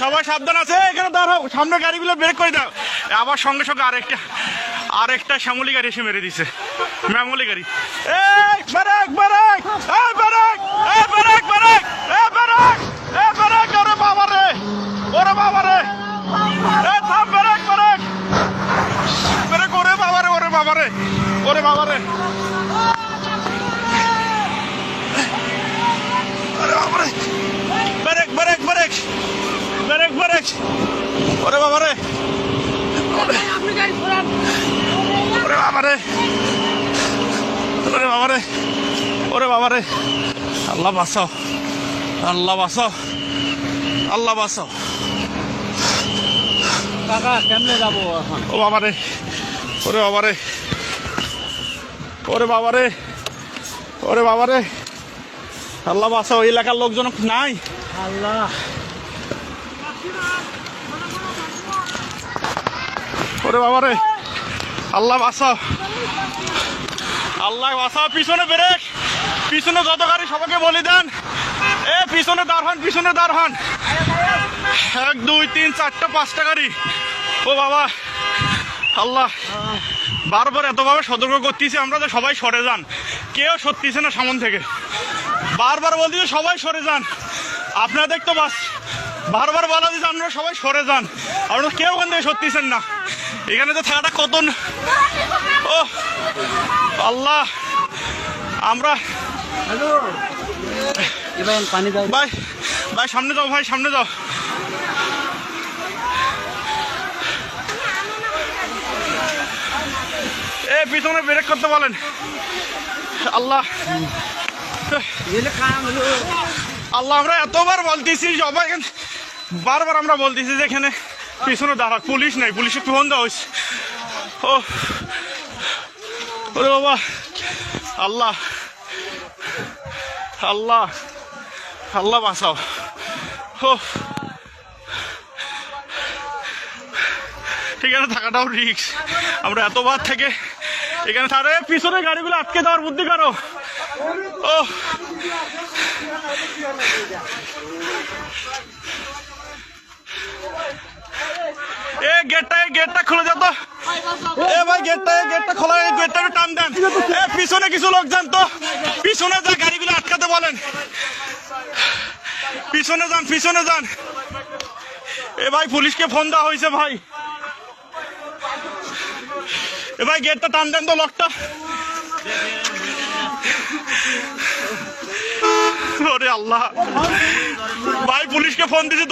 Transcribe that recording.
সবাই সাবধান আছে, এখানে দাঁড়াও, সামনে গাড়িগুলো ব্রেক করে দাও। আবার সঙ্গে সঙ্গে আরেকটা শ্যামলি গাড়ি এসে মেরে দিছে, ম্যামলি গাড়ি। এই ব্রেক ব্রেক, এই ব্রেক, এই ব্রেক ব্রেক, এই ব্রেক, এই ব্রেক, ওরে বাবা রে, ওরে বাবা রে, এই থাম, ব্রেক ব্রেক ব্রেক, ওরে বাবা রে, ওরে বাবা রে, ওরে বাবা রে, ওরে বাবা রে, brake brake brake brake brake, ওরে বাবা রে, ওরে বাবা রে, ওরে বাবা রে, ওরে বাবা রে, আল্লাহ বাঁচাও, আল্লাহ বাঁচাও, আল্লাহ বাঁচাও। কাকা কেমনে যাবো এখন? ও বাবা রে, ওরে বাবা রে, ওরে বাবা রে, ওরে বাবা রে, আল্লাহ বাঁচাও। এই এলাকার লোকজন নাই। আল্লাহ, ওরে বাবা রে, আল্লাহ বাঁচাও, আল্লাহ বাঁচাও। পিছনে ব্রেক, পিছনে যত গাড়ি সবাইকে বলে দেন, এ পিছনে দাঁড় হন, পিছনে দাঁড় হন। 1 2 3 4টা 5টা গাড়ি। ও বাবা, আল্লাহ বারবার এতভাবে সতর্ক করতেছি আমরা যে সবাই সরে যান, কেউ সরতেছে না সামন থেকে। বারবার বলতেছে সবাই সরে যান, আপনাদের তো বাস বারবার বলা দিচ্ছে আপনারা সবাই সরে যান, আপনারা কেউ ওখান থেকে সরতেছেন না। এখানে তো থাকাটা কত, ও আল্লাহ, আমরা পানি দাও ভাই, ভাই সামনে যাও, ভাই সামনে যাও। এ পিছনে ব্রেক করতে বলেন। আল্লাহ, আল্লাহ আমরা এতবার বলতেছি সবাই, বারবার আমরা বলতেছি যে এখানে পিছনে দাঁড়া, পুলিশ নাই, পুলিশে ফোন দেওয়া হয়েছে। ও ওরে বাবা, আল্লাহ, আল্লাহ, আল্লাহ বাঁচাও। ও এখানে থাকাটাও রিস্ক, আমরা এতবার থেকে এখানে থাকলে পিছনে গাড়িগুলো আটকে দেওয়ার বুদ্ধি করো। ও গেটটা খুলে যেত। এ ভাই গেটটা খোলা, গেটটা টান দেন। এ পিছনে কিছু লোক যান তো, পিছনে যা গাড়িগুলো আটকাতে বলেন, পিছনে যান, পিছনে যান। এ ভাই পুলিশকে ফোন দেওয়া হয়েছে ভাই। এ ভাই গেটটা টান দেন তো, লকটা। ওরে আল্লাহ, ভাই পুলিশকে ফোন দিয়েছি।